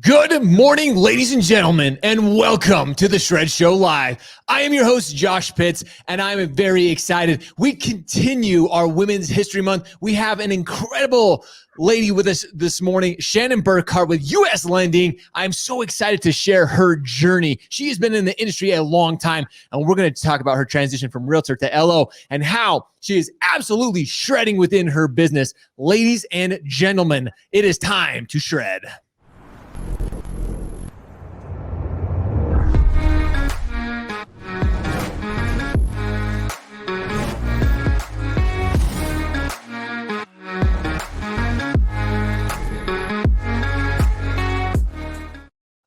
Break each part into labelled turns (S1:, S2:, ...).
S1: Good morning, ladies and gentlemen, and welcome to the Shred Show Live. I am your host, Josh Pitts, and I'm very excited. We continue our Women's History Month. We have an incredible lady with us this morning, Shannon Burkhart with U.S. Lending. I'm so excited to share her journey. She has been in the industry a long time, and we're going to talk about her transition from Realtor to LO and how she is absolutely shredding within her business. Ladies and gentlemen, it is time to shred.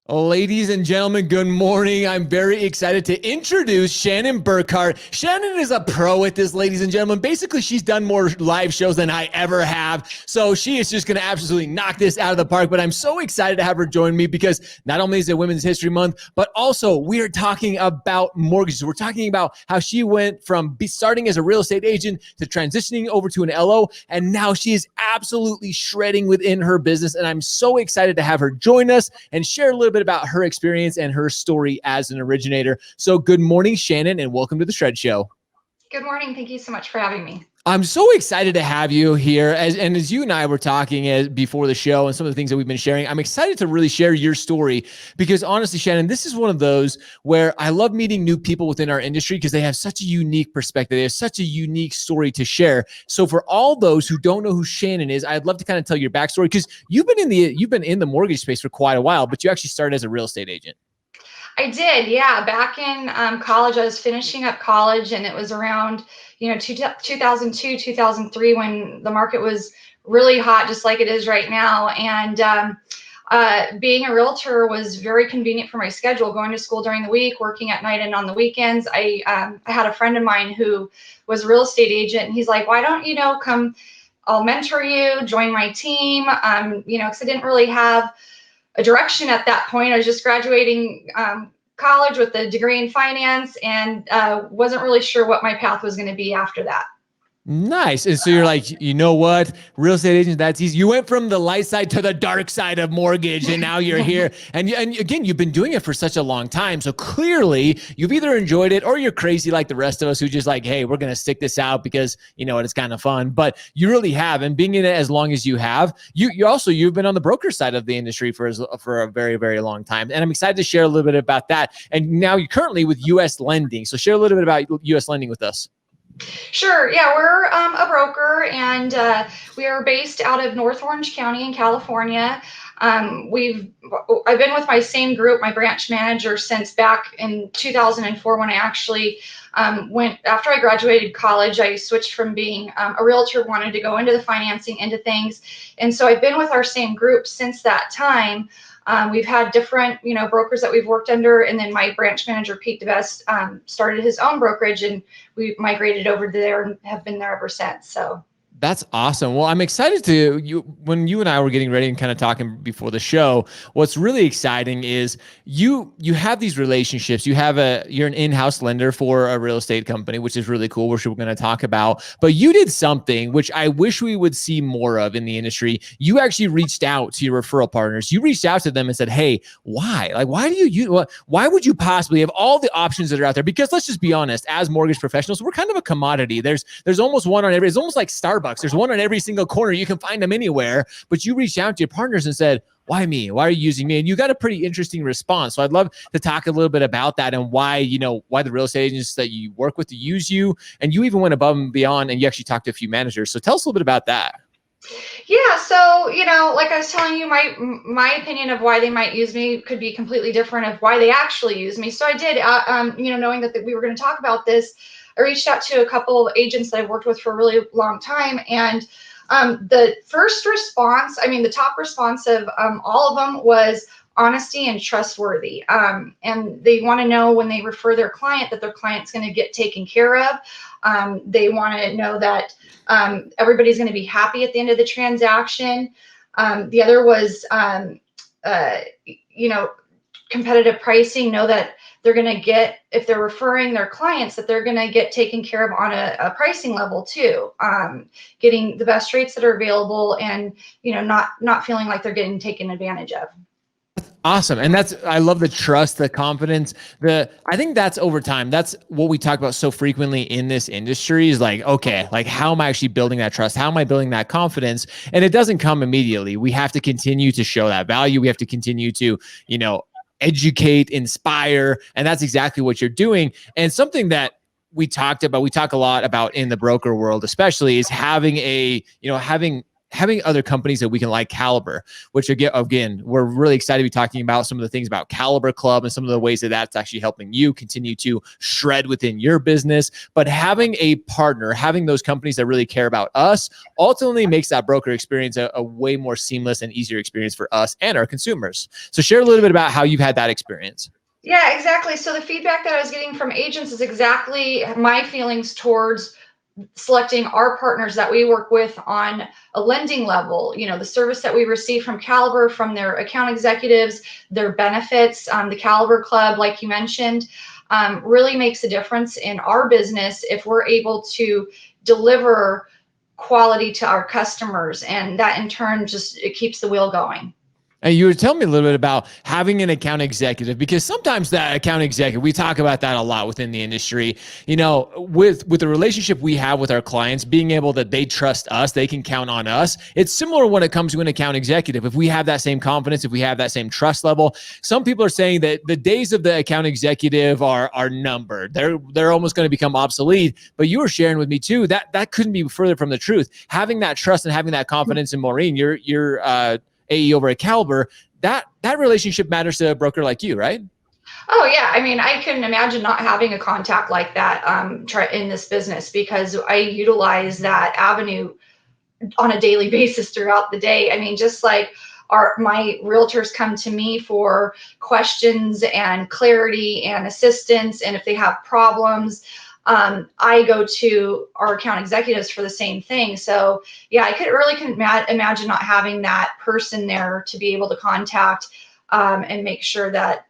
S1: Ladies and gentlemen, good morning. I'm very excited to introduce Shannon Burkhart. Shannon is a pro at this, ladies and gentlemen. Basically, she's done more live shows than I ever have. So she is just going to absolutely knock this out of the park. But I'm so excited to have her join me because not only is it Women's History Month, but also we are talking about mortgages. We're talking about how she went from starting as a real estate agent to transitioning over to an LO. And now she is absolutely shredding within her business. And I'm so excited to have her join us and share a little bit about her experience and her story as an originator. So good morning, Shannon, and welcome to the Shred Show.
S2: Good morning. Thank you so much for having me.
S1: I'm so excited to have you here. As you and I were talking before the show and some of the things that we've been sharing, I'm excited to really share your story because honestly, Shannon, this is one of those where I love meeting new people within our industry because they have such a unique perspective. They have such a unique story to share. So for all those who don't know who Shannon is, I'd love to kind of tell your backstory because you've been in the mortgage space for quite a while, but you actually started as a real estate agent.
S2: I did, yeah. Back in college, I was finishing up college, and it was around 2002, 2003 when the market was really hot, just like it is right now. And being a realtor was very convenient for my schedule. Going to school during the week, working at night, and on the weekends. I had a friend of mine who was a real estate agent, and he's like, "Why don't you come? I'll mentor you, join my team." Because I didn't really have a direction at that point. I was just graduating college with a degree in finance and wasn't really sure what my path was going to be after that.
S1: Nice. And so you're like, you know what? Real estate agents, that's easy. You went from the light side to the dark side of mortgage, and now you're here. And again, you've been doing it for such a long time. So clearly you've either enjoyed it or you're crazy like the rest of us who just like, hey, we're going to stick this out because you know what, it's kind of fun. But you really have. And being in it as long as you have, you've been on the broker side of the industry for a very, very long time. And I'm excited to share a little bit about that. And now you're currently with U.S. Lending. So share a little bit about U.S. Lending with us.
S2: Sure. Yeah, we're a broker, and we are based out of North Orange County in California. I've been with my same group, my branch manager, since back in 2004 when I actually went after I graduated college. I switched from being a realtor, wanted to go into the financing into things, and so I've been with our same group since that time. We've had different, brokers that we've worked under, and then my branch manager, Pete DeBest, started his own brokerage, and we migrated over there and have been there ever since. So.
S1: That's awesome. Well, I'm excited when you and I were getting ready and kind of talking before the show, what's really exciting is you have these relationships. You're an in-house lender for a real estate company, which is really cool, which we're going to talk about. But you did something which I wish we would see more of in the industry. You actually reached out to your referral partners. You reached out to them and said, hey, why? Like, why would you possibly have all the options that are out there? Because let's just be honest, as mortgage professionals, we're kind of a commodity. There's almost one on every, it's almost like Starbucks. There's one on every single corner. You can find them anywhere, but you reached out to your partners and said, why me? Why are you using me? And you got a pretty interesting response. So I'd love to talk a little bit about that and why the real estate agents that you work with to use you, and you even went above and beyond and you actually talked to a few managers. So tell us a little bit about that.
S2: Yeah, so like I was telling you, my opinion of why they might use me could be completely different of why they actually use me. So I did, knowing that we were going to talk about this, I reached out to a couple of agents that I've worked with for a really long time, and the first response, the top response of all of them was honesty and trustworthy. And they want to know when they refer their client that their client's going to get taken care of. They want to know that everybody's going to be happy at the end of the transaction. The other was, competitive pricing, know that they're going to get, if they're referring their clients, that they're going to get taken care of on a pricing level too, getting the best rates that are available, and not feeling like they're getting taken advantage of.
S1: Awesome. And I love the trust, the confidence, I think that's over time. That's what we talk about so frequently in this industry is like, okay, like how am I actually building that trust? How am I building that confidence? And it doesn't come immediately. We have to continue to show that value. We have to continue to, educate, inspire. And that's exactly what you're doing. And something that we talk a lot about in the broker world, especially, is having having other companies that we can like Caliber, which again, we're really excited to be talking about some of the things about Caliber Club and some of the ways that that's actually helping you continue to shred within your business. But having a partner, having those companies that really care about us, ultimately makes that broker experience a way more seamless and easier experience for us and our consumers. So share a little bit about how you've had that experience.
S2: Yeah, exactly. So the feedback that I was getting from agents is exactly my feelings towards selecting our partners that we work with on a lending level. The service that we receive from Caliber, from their account executives, their benefits, the Caliber Club, like you mentioned, really makes a difference in our business if we're able to deliver quality to our customers. And that in turn it keeps the wheel going.
S1: And you were telling me a little bit about having an account executive, because sometimes that account executive, we talk about that a lot within the industry, with the relationship we have with our clients, being able that they trust us, they can count on us. It's similar when it comes to an account executive. If we have that same confidence, if we have that same trust level, some people are saying that the days of the account executive are numbered. They're almost going to become obsolete. But you were sharing with me too, that couldn't be further from the truth. Having that trust and having that confidence in Maureen, your AE over at Caliber, that relationship matters to a broker like you, right?
S2: Oh yeah, I mean, I couldn't imagine not having a contact like that in this business, because I utilize that avenue on a daily basis throughout the day. I mean, just like my realtors come to me for questions and clarity and assistance, and if they have problems, I go to our account executives for the same thing. So yeah, I couldn't imagine not having that person there to be able to contact and make sure that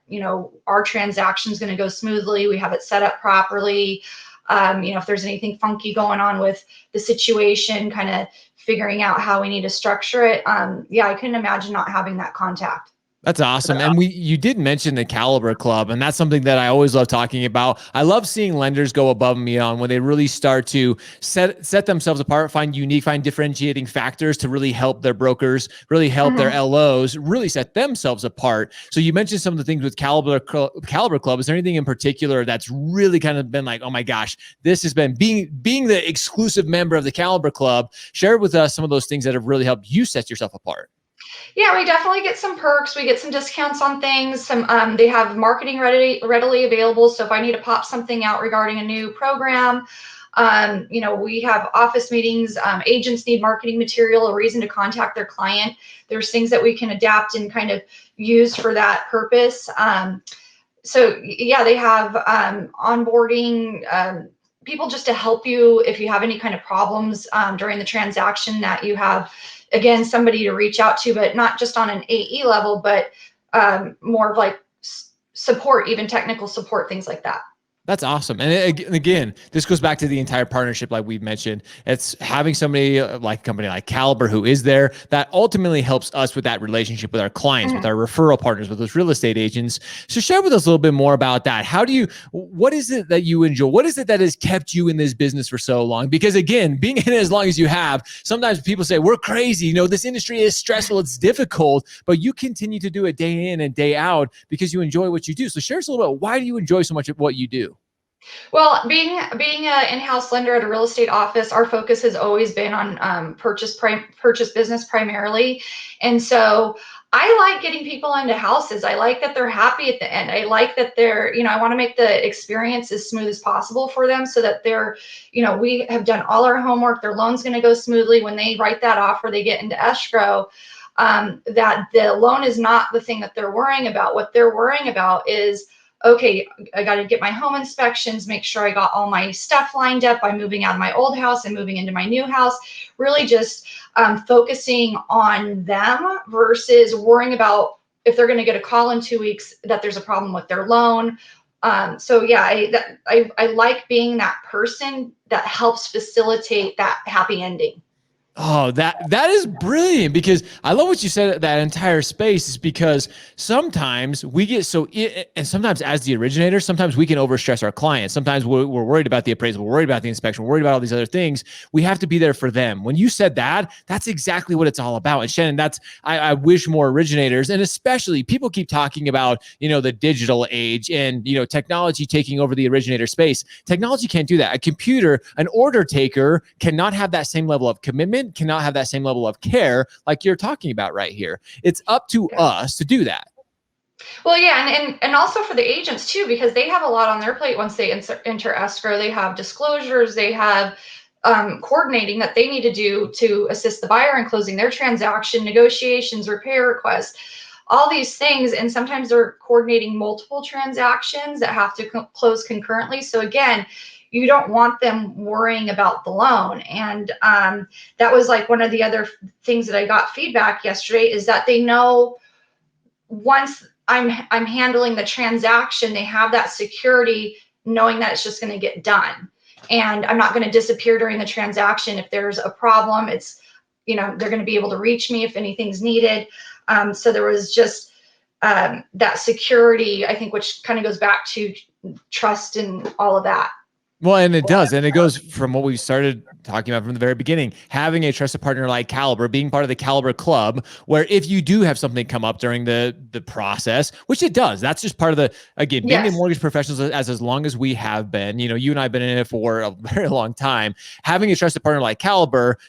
S2: our transaction is going to go smoothly. We have it set up properly. If there's anything funky going on with the situation, kind of figuring out how we need to structure it. Yeah, I couldn't imagine not having that contact.
S1: That's awesome. And you did mention the Caliber Club, and that's something that I always love talking about. I love seeing lenders go above and beyond when they really start to set themselves apart, find differentiating factors to really help their brokers, really help their LOs, really set themselves apart. So you mentioned some of the things with Caliber Club. Is there anything in particular that's really kind of been like, oh my gosh, this has been being the exclusive member of the Caliber Club? Share with us some of those things that have really helped you set yourself apart.
S2: Yeah, we definitely get some perks. We get some discounts on things. They have marketing readily available. So if I need to pop something out regarding a new program, we have office meetings. Agents need marketing material, a reason to contact their client. There's things that we can adapt and kind of use for that purpose. So yeah, they have onboarding people just to help you if you have any kind of problems during the transaction, that you have, again, somebody to reach out to, but not just on an AE level, but more of like support, even technical support, things like that.
S1: That's awesome. And again, this goes back to the entire partnership, like we've mentioned. It's having somebody like a company like Caliber who is there, that ultimately helps us with that relationship with our clients, with our referral partners, with those real estate agents. So share with us a little bit more about that. What is it that you enjoy? What is it that has kept you in this business for so long? Because again, being in it as long as you have, sometimes people say, we're crazy. This industry is stressful. It's difficult, but you continue to do it day in and day out because you enjoy what you do. So share us a little bit. Why do you enjoy so much of what you do?
S2: Well, being an in-house lender at a real estate office, our focus has always been on purchase business primarily, and so I like getting people into houses. I like that they're happy at the end. I like that I want to make the experience as smooth as possible for them, so that we have done all our homework. Their loan's going to go smoothly. When they write that offer, they get into escrow. That the loan is not the thing that they're worrying about. What they're worrying about is, okay, I got to get my home inspections, make sure I got all my stuff lined up by moving out of my old house and moving into my new house. Really just focusing on them versus worrying about if they're going to get a call in 2 weeks that there's a problem with their loan. So yeah, I like being that person that helps facilitate that happy ending.
S1: Oh, that is brilliant, because I love what you said. That entire space is because sometimes we get and sometimes as the originator, sometimes we can overstress our clients. Sometimes we're worried about the appraisal, we're worried about the inspection, we're worried about all these other things. We have to be there for them. When you said that, that's exactly what it's all about. And Shannon, I wish more originators, and especially people keep talking about, the digital age and, technology taking over the originator space. Technology can't do that. A computer, an order taker cannot have that same level of commitment, cannot have that same level of care like you're talking about right here. It's up to us to do that.
S2: Well, yeah, and also for the agents too, because they have a lot on their plate once they enter escrow. They have disclosures, they have coordinating that they need to do to assist the buyer in closing their transaction, negotiations, repair requests, all these things. And sometimes they're coordinating multiple transactions that have to close concurrently. So again, you don't want them worrying about the loan. And that was like one of the other things that I got feedback yesterday, is that they know once I'm handling the transaction, they have that security knowing that it's just going to get done. And I'm not going to disappear during the transaction. If there's a problem, it's, they're going to be able to reach me if anything's needed. So there was just that security, I think, which kind of goes back to trust and all of that.
S1: Well, and it does. And it goes from what we started talking about from the very beginning, having a trusted partner like Caliber, being part of the Caliber Club, where if you do have something come up during the process, which it does, that's just part of being
S2: Yes.
S1: a mortgage professionals as long as we have been, you and I have been in it for a very long time, having a trusted partner like Caliber,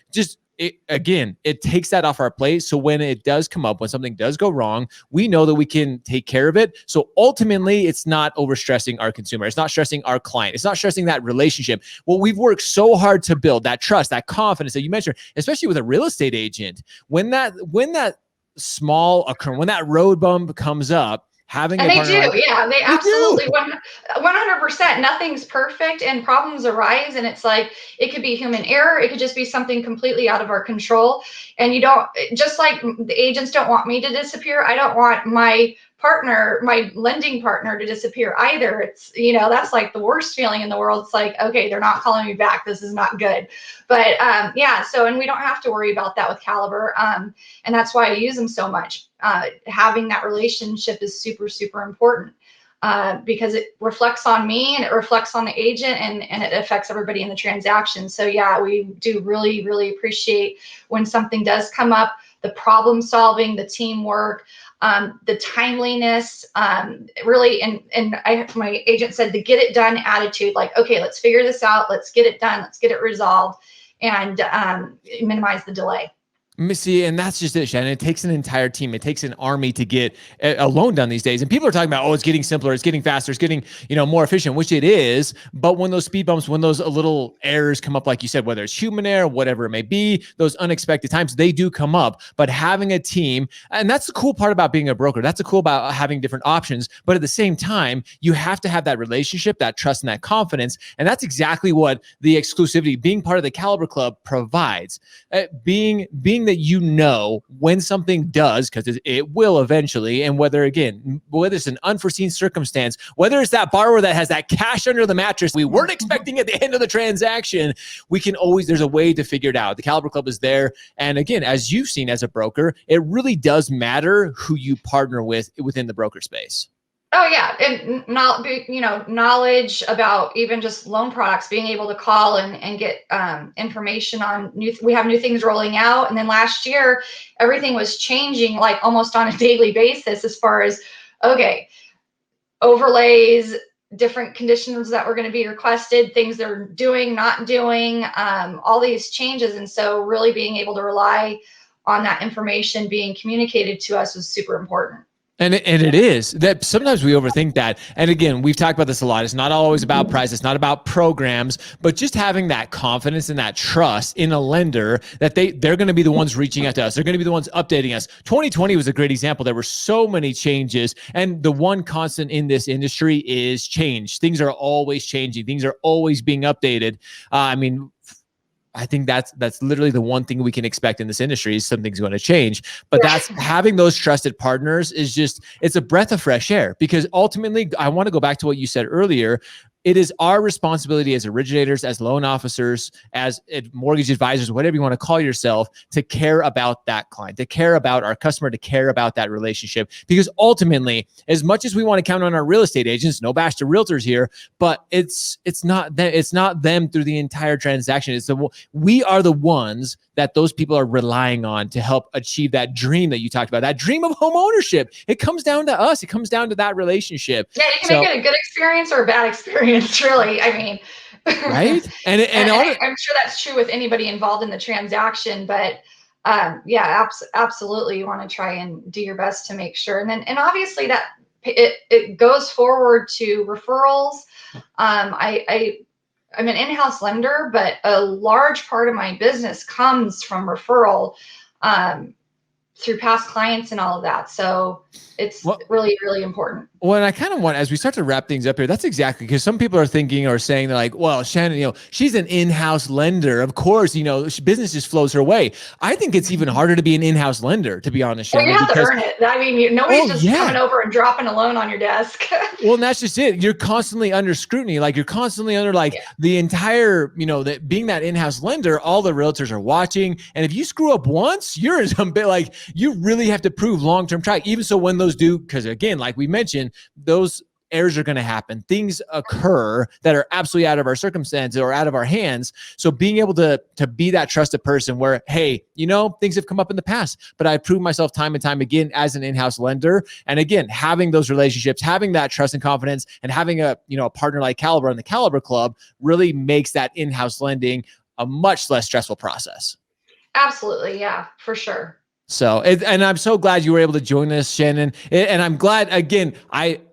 S1: it takes that off our plate. So when it does come up, when something does go wrong, we know that we can take care of it. So ultimately, it's not overstressing our consumer. It's not stressing our client. It's not stressing that relationship. Well, we've worked so hard to build that trust, that confidence that you mentioned, especially with a real estate agent. When that small occurrence, when that road bump comes up, having
S2: and
S1: a
S2: they
S1: partner
S2: do,
S1: like,
S2: yeah, they absolutely 100%. Nothing's perfect, and problems arise, and it's like it could be human error, it could just be something completely out of our control. And you don't, just like the agents don't want me to disappear, I don't want my partner, my lending partner, to disappear either. It's, that's like the worst feeling in the world. It's like, okay, they're not calling me back, this is not good. But yeah, so, and we don't have to worry about that with Caliber, and that's why I use them so much. Having that relationship is super, super important, because it reflects on me and it reflects on the agent, and it affects everybody in the transaction. So yeah, we do really, really appreciate when something does come up, the problem solving, the teamwork, the timeliness, really. And my agent said the get it done attitude, like, okay, let's figure this out. Let's get it done. Let's get it resolved, and minimize the delay.
S1: See, and that's just it, Shannon. It takes an entire team. It takes an army to get a loan done these days. And people are talking about, it's getting simpler, it's getting faster, it's getting, more efficient, which it is. But when those speed bumps, when those little errors come up, like you said, whether it's human error, whatever it may be, those unexpected times, they do come up. But having a team, and that's the cool part about being a broker. That's the cool about having different options. But at the same time, you have to have that relationship, that trust, and that confidence. And that's exactly what the exclusivity, being part of the Caliber Club, provides. Being that when something does, because it will eventually, and whether it's an unforeseen circumstance, whether it's that borrower that has that cash under the mattress we weren't expecting at the end of the transaction, there's a way to figure it out. The Caliber Club is there. And again, as you've seen as a broker, it really does matter who you partner with within the broker space.
S2: Oh yeah, and knowledge about even just loan products, being able to call and get information on we have new things rolling out. And then last year, everything was changing like almost on a daily basis, as far as, okay, overlays, different conditions that were going to be requested, things they're doing, not doing, all these changes. And so really being able to rely on that information being communicated to us was super important.
S1: And it is that sometimes we overthink that. And again, we've talked about this a lot. It's not always about price. It's not about programs, but just having that confidence and that trust in a lender that they're going to be the ones reaching out to us. They're going to be the ones updating us. 2020 was a great example. There were so many changes. And the one constant in this industry is change. Things are always changing. Things are always being updated. I think that's literally the one thing we can expect in this industry is something's going to change. But that's having those trusted partners is just, it's a breath of fresh air, because ultimately I want to go back to what you said earlier. It is our responsibility as originators, as loan officers, as mortgage advisors, whatever you want to call yourself, to care about that client, to care about our customer, to care about that relationship. Because ultimately, as much as we want to count on our real estate agents, no bash to realtors here, but it's not them through the entire transaction. We are the ones that those people are relying on to help achieve that dream that you talked about, that dream of home ownership. It comes down to us. It comes down to that relationship.
S2: Yeah, you can make it a good experience or a bad experience, really. I mean,
S1: right? And
S2: I'm sure that's true with anybody involved in the transaction, but yeah, absolutely. You want to try and do your best to make sure. And obviously that it goes forward to referrals. I'm an in-house lender, but a large part of my business comes from referral through past clients and all of that. So it's really, really important.
S1: Well, and I kind of want, as we start to wrap things up here, that's exactly, because some people are thinking or saying, they're like, well, Shannon, she's an in-house lender. Of course, business just flows her way. I think it's even harder to be an in-house lender, to be honest, Shannon.
S2: Well, you have to earn it. I mean, nobody's just coming over and dropping a loan on your desk.
S1: Well, and that's just it. You're constantly under scrutiny. Like, you're constantly under the entire, being that in-house lender, all the realtors are watching. And if you screw up once, you're in some bit, you really have to prove long-term track. Even so, when those do, because again, like we mentioned, those errors are going to happen. Things occur that are absolutely out of our circumstances or out of our hands. So being able to be that trusted person where, hey, things have come up in the past, but I proved myself time and time again as an in-house lender. And again, having those relationships, having that trust and confidence, and having a partner like Caliber and the Caliber Club really makes that in-house lending a much less stressful process.
S2: Absolutely. Yeah, for sure.
S1: So, and I'm so glad you were able to join us, Shannon. And I'm glad, again,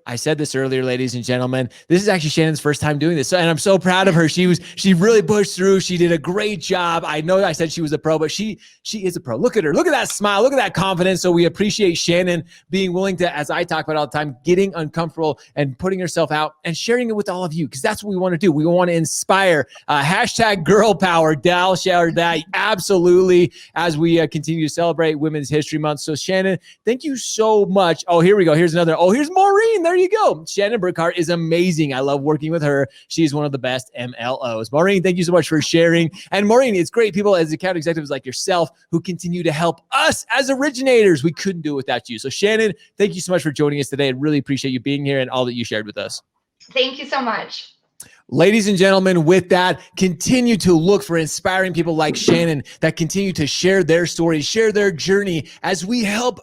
S1: I said this earlier, ladies and gentlemen, this is actually Shannon's first time doing this. And I'm so proud of her. She really pushed through. She did a great job. I know I said she was a pro, but she is a pro. Look at her. Look at that smile. Look at that confidence. So we appreciate Shannon being willing to, as I talk about all the time, getting uncomfortable and putting herself out and sharing it with all of you, because that's what we want to do. We want to inspire. Hashtag girl power. Dal shared that absolutely as we continue to celebrate Women's History Month. So Shannon, thank you so much. Oh, here we go. Here's another. Oh, here's Maureen. There you go. Shannon Burkhart is amazing. I love working with her. She's one of the best MLOs. Maureen, thank you so much for sharing. And Maureen, it's great people as account executives like yourself who continue to help us as originators. We couldn't do it without you. So Shannon, thank you so much for joining us today. I really appreciate you being here and all that you shared with us.
S2: Thank you so much.
S1: Ladies and gentlemen, with that, continue to look for inspiring people like Shannon that continue to share their stories, share their journey as we help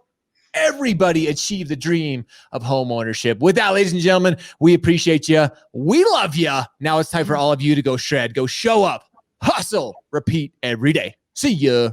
S1: everybody achieve the dream of home ownership. With that, ladies and gentlemen, we appreciate you. We love you. Now it's time for all of you to go shred, go show up, hustle, repeat every day. See ya.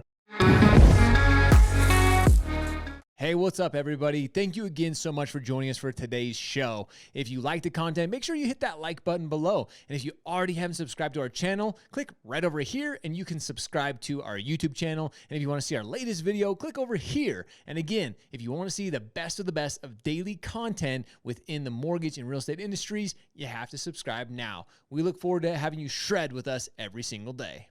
S1: Hey, what's up, everybody? Thank you again so much for joining us for today's show. If you like the content, make sure you hit that like button below. And if you already haven't subscribed to our channel, click right over here and you can subscribe to our YouTube channel. And if you want to see our latest video, click over here. And again, if you want to see the best of daily content within the mortgage and real estate industries, you have to subscribe now. We look forward to having you shred with us every single day.